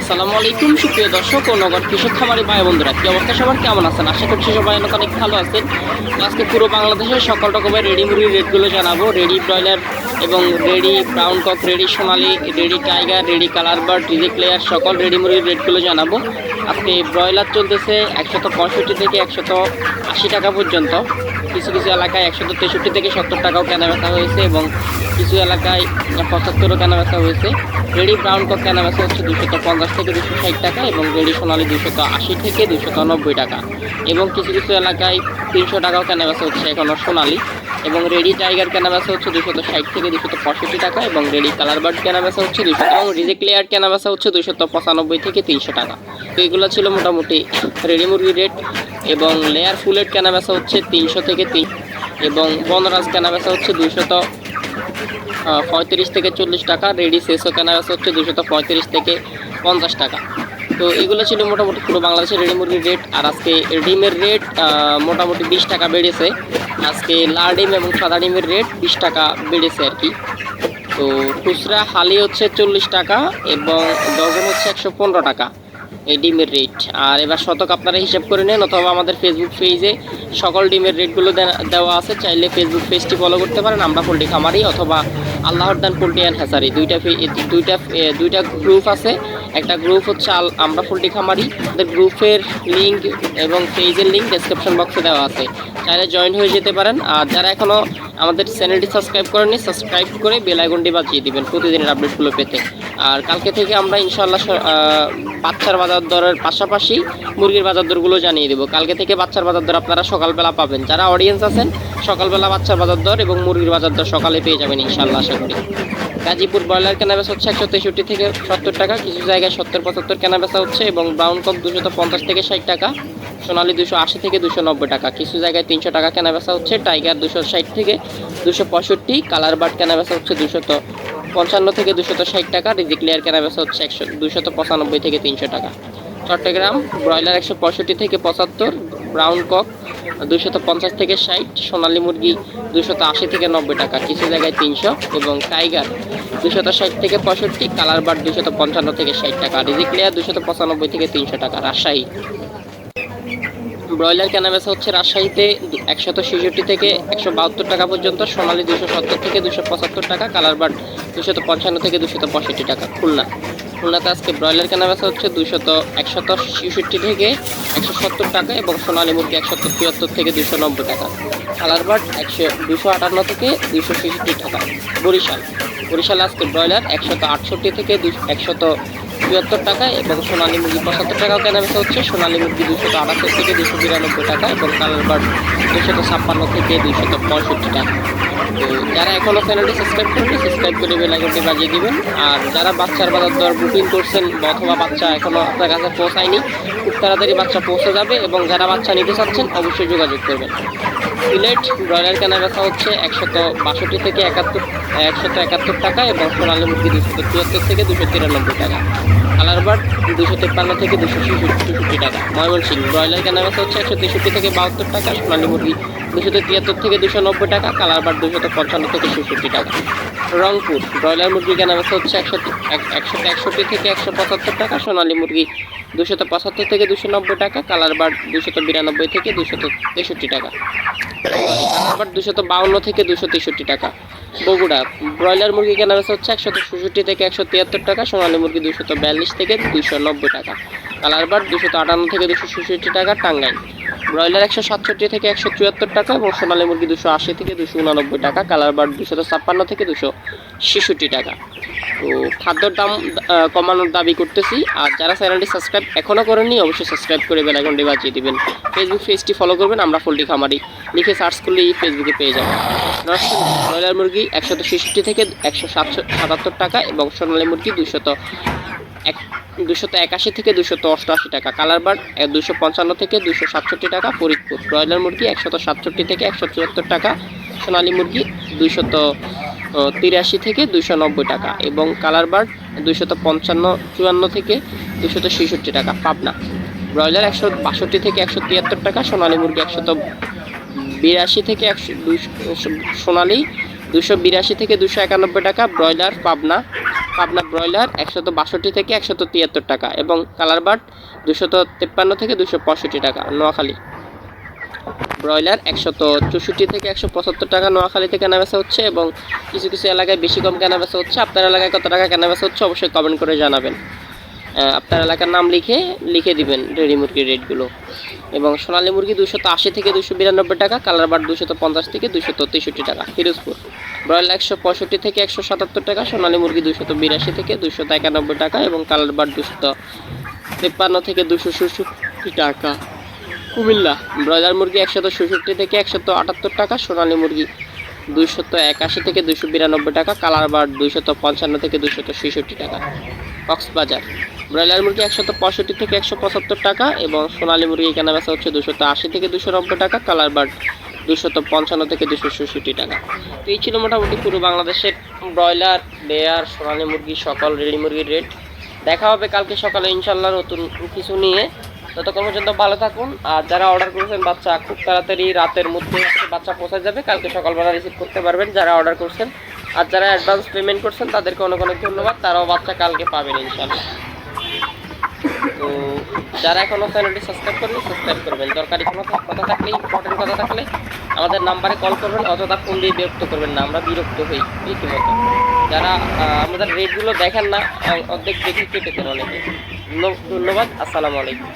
আসসালামু আলাইকুম সুপ্রিয় দর্শক ও নগর কৃষক খামারি ভাই বন্ধুরা, কি অবস্থা সবার, কেমন আছেন? আশা করছি সবাই অনেক ভালো আছেন। আজকে পুরো বাংলাদেশের সকল রকমের রেডি মুরগির রেটগুলো জানাবো। রেডি ব্রয়লার এবং ready brown cock, ready Sonali, ready tiger, ready colour bird, reject layer সকল রেডি মুরগির রেটগুলো জানাবো। আজকে ব্রয়লার চলতেছে 165 থেকে 180 টাকা পর্যন্ত। কিছু কিছু এলাকায় 163 থেকে 70 টাকাও কেনা বেচা হয়েছে এবং কিছু এলাকায় 75ও কেনা বেচা হয়েছে। রেডি ব্রাউন কক কেনা বেচা হচ্ছে 250 থেকে 260 টাকা এবং রেডি সোনালি 280 থেকে 290 টাকা এবং কিছু কিছু এলাকায় 300 টাকাও কেনা বেচা হচ্ছে এখনও সোনালি। এবং রেডি টাইগার কেনা বেচা হচ্ছে 260 থেকে 265 টাকা এবং রেডি কালার বার্ড কেনা বেচা হচ্ছে 200 এবং রিজেক্ট লেয়ার কেনা বেচা হচ্ছে 295 থেকে 300 টাকা। তো এগুলো ছিল মোটামুটি রেডি মুরগির রেট। এবং লেয়ার ফুলেট কেনা বেচা হচ্ছে 300 থেকে 3 এবং বনরাজ কেনা বেচা হচ্ছে 235 থেকে 40 টাকা। রেডি সেসও কেনা বেচা হচ্ছে 235 থেকে 50 টাকা। তো এগুলো ছিল মোটামুটি পুরো বাংলাদেশের রেডি মুরগির রেট। আর আজকে ডিমের রেট মোটামুটি 20 টাকা বেড়েছে। আজকে লাল ডিম এবং সাদা ডিমের রেট 20 টাকা বেড়েছে আর কি। তো খুচরা হালি হচ্ছে 40 টাকা এবং ডজন হচ্ছে 115 টাকা এই ডিমের রেট। আর এবার শতক আপনারা হিসাব করে নেন, অথবা আমাদের ফেসবুক পেজে সকল ডিমের রেটগুলো দেওয়া আছে, চাইলে ফেসবুক পেজটি ফলো করতে পারেন। আমরা পোল্ট্রি খামারি অথবা আল্লাহর দান পোল্ট্রি অ্যান্ড হ্যাচারি দুইটা গ্রুপ আছে। একটা গ্রুপ হচ্ছে আমরা পোল্ট্রি খামারি, আমাদের গ্রুপের লিঙ্ক এবং পেজের লিঙ্ক ডেসক্রিপশন বক্সে দেওয়া আছে, চাইলে জয়েন হয়ে যেতে পারেন। আর যারা এখনও আমাদের চ্যানেলটি সাবস্ক্রাইব করেননি, সাবস্ক্রাইব করে বেল আইকনটি বাজিয়ে দিবেন প্রতিদিনের আপডেটগুলো পেতে। আর কালকে থেকে আমরা ইনশাআল্লাহ বাচ্চার বাজার দরের পাশাপাশি মুরগির বাজার দরগুলো জানিয়ে দেবো। কালকে থেকে বাচ্চার বাজার দর আপনারা সকালবেলা পাবেন। যারা অডিয়েন্স আছেন সকালবেলা বাচ্চার বাজার দর এবং মুরগির বাজার দর সকালে পেয়ে যাবেন ইনশাআল্লাহ, আশা করি। গাজীপুর ব্রয়লার কেনাবেচা হচ্ছে 163 থেকে 70 টাকা, কিছু জায়গায় 70-75 কেনাবেচা হচ্ছে এবং ব্রাউন কক 250 থেকে 60 টাকা, সোনালি 280 থেকে 290 টাকা, কিছু জায়গায় 300 টাকা কেনাবেচা হচ্ছে। টাইগার 260 থেকে 265, কালার বার্ড কেনাবেচা হচ্ছে 255 থেকে 260 টাকা, রিজেক্ট লেয়ার কেনাবেচা হচ্ছে 295 থেকে 300 টাকা। চট্টগ্রাম ব্রয়লার 165 থেকে 75, ব্রাউন কক 250 থেকে 60, সোনালী মুরগি 280 থেকে 90 টাকা, কিছু জায়গায় 300 এবং টাইগার 260 থেকে 65, কালার বার্ড 255 থেকে 60 টাকা, রিজেক্ট লেয়ার 295 থেকে 300 টাকা। রাজশাহী ব্রয়লার কেনাবেচা হচ্ছে রাজশাহীতে 166 থেকে 172 টাকা পর্যন্ত, সোনালি 270 থেকে 275 টাকা, কালার বার্ড 255 থেকে 265 টাকা। খুলনাতে আজকে ব্রয়লার কেনাবেচা হচ্ছে 167 থেকে 170 টাকা এবং সোনালী মুরগি 173 থেকে 290 টাকা, কালার বার্ড 258 থেকে 266 টাকা। বরিশাল আজকে ব্রয়লার 168 থেকে 174 টাকা এবং সোনালী মুরগি 75 টাকাও কেনাবেচা হচ্ছে। সোনালী মুরগি 278 থেকে 292 টাকা এবং কালার বার্ড 256 থেকে 265 টাকা। তো যারা এখনও চ্যানেলটি সাবস্ক্রাইব করেনি, সাবস্ক্রাইব করে বেল আইকনটি বাজিয়ে দিবেন। আর যারা বাচ্চার বাজার দর বুকিং করছেন অথবা বাচ্চা এখনও আপনার কাছে পৌঁছায়নি, খুব তাড়াতাড়ি বাচ্চা পৌঁছে যাবে এবং যারা বাচ্চা নিতে চাচ্ছেন অবশ্যই যোগাযোগ করবেন। সিলেট ব্রয়লার কেনাবেচা হচ্ছে 162 থেকে 171 টাকা এবং সোনালী মুরগি 274 থেকে 293 টাকা, কালার বার্ড 253 থেকে 266 টাকা। ময়মনসিংহ ব্রয়লার কেনাবেচা হচ্ছে 163 থেকে 72 টাকা, সোনালী মুরগি 273 থেকে 290 টাকা, কালার বার্ড 255 থেকে 66 টাকা। রংপুর ব্রয়লার মুরগি কেনাবেচা হচ্ছে 161 থেকে 175 টাকা, সোনালী মুরগি 275 থেকে 290 টাকা, কালার বার্ড 292 থেকে 263 টাকা, কালার বার্ড 252 থেকে 263 টাকা। বগুড়া ব্রয়লার মুরগি কেনাবেচা হচ্ছে 166 থেকে 173 টাকা, সোনালী মুরগি 242 থেকে 290 টাকা, কালার বার্ড 258 থেকে 266 টাকা। টাঙ্গাইল ব্রয়লার 167 থেকে 174 টাকা এবং সোনালী মুরগি 280 থেকে 289 টাকা, কালার বার্ড 256 থেকে 266 টাকা। তো খাদ্যর দাম কমানোর দাবি করতেছি। আর যারা চ্যানেলটি সাবস্ক্রাইব এখনও করেননি অবশ্যই সাবস্ক্রাইব করে বেল আইকনটি বাজিয়ে দিবেন। ফেসবুক পেজটি ফলো করবেন, আমরা পোল্ট্রি খামারি লিখে সার্চ করলেই ফেসবুকে পেয়ে যাবেন। ব্রয়লার মুরগি 166 থেকে 177 টাকা এবং সোনালী মুরগি 281 থেকে 288 টাকা, কালার বার্ড 255 থেকে 267 টাকা। ফরিদপুর ব্রয়লার মুরগি 167 থেকে 174 টাকা, সোনালী মুরগি 283 থেকে 290 টাকা এবং কালার বার্ড 254 থেকে 266 টাকা। পাবনা ব্রয়লার 162 থেকে 173 টাকা, সোনালী মুরগি 182 থেকে 100, সোনালী 282 থেকে 291 টাকা। ব্রয়লার পাবনা ব্রয়লার 162 থেকে 173 টাকা এবং কালার বার্ড 253 থেকে 265 টাকা। নোয়াখালী ব্রয়লার 164 থেকে 175 টাকা নোয়াখালীতে কেনাবেচা হচ্ছে এবং কিছু কিছু এলাকায় বেশি কম কেনাবেচা হচ্ছে। আপনার এলাকায় কত টাকা কেনাবেচা হচ্ছে অবশ্যই কমেন্ট করে জানাবেন। আপনার এলাকার নাম লিখে দিবেন রেডি মুরগির রেটগুলো। এবং সোনালী মুরগি 280 থেকে 292 টাকা, কালার বার্ড 250 থেকে 263 টাকা। ফিরোজপুর ব্রয়লার 165 থেকে 177 টাকা, সোনালী মুরগি 282 থেকে 291 টাকা এবং কালার বার্ড 253 থেকে 266 টাকা। কুমিল্লা ব্রয়লার মুরগি 166 থেকে 178 টাকা, সোনালী মুরগি 281 থেকে 292 টাকা, কালার বার্ড 255 থেকে 266 টাকা। কক্সবাজার ব্রয়লার মুরগি 165 থেকে 175 টাকা এবং সোনালী মুরগি কেনাবেচা হচ্ছে 280 থেকে 290 টাকা, কালার বার্ড 255 থেকে 266 টাকা। তো এই ছিল মোটামুটি পুরো বাংলাদেশের ব্রয়লার, লেয়ার, সোনালী মুরগি সকল রেডি মুরগির রেট। দেখা হবে কালকে সকালে ইনশাল্লাহ নতুন কিছু নিয়ে। ততক্ষণ পর্যন্ত ভালো থাকুন। আর যারা অর্ডার করেছেন বাচ্চা খুব তাড়াতাড়ি রাতের মধ্যে বাচ্চা পৌঁছে যাবে, কালকে সকালবেলা রিসিভ করতে পারবেন যারা অর্ডার করছেন। আর যারা অ্যাডভান্স পেমেন্ট করছেন তাদেরকে অনেক অনেক ধন্যবাদ, তারাও বাচ্চা কালকে পাবেন ইনশাল্লাহ। তো যারা এখনও চ্যানেলটি সাবস্ক্রাইব করবেন। দরকারি কোনো কথা থাকলে, ইম্পর্টেন্ট কথা থাকলে আমাদের নাম্বারে কল করবেন, অযথা ফোন দিয়ে বিরক্ত করবেন না, আমরা বিরক্ত হই রীতিমতো। যারা আমাদের রেটগুলো দেখেন না, অর্ধেক দেখে কেটে দেন অনেকে। ধন্যবাদ, আসসালামু আলাইকুম।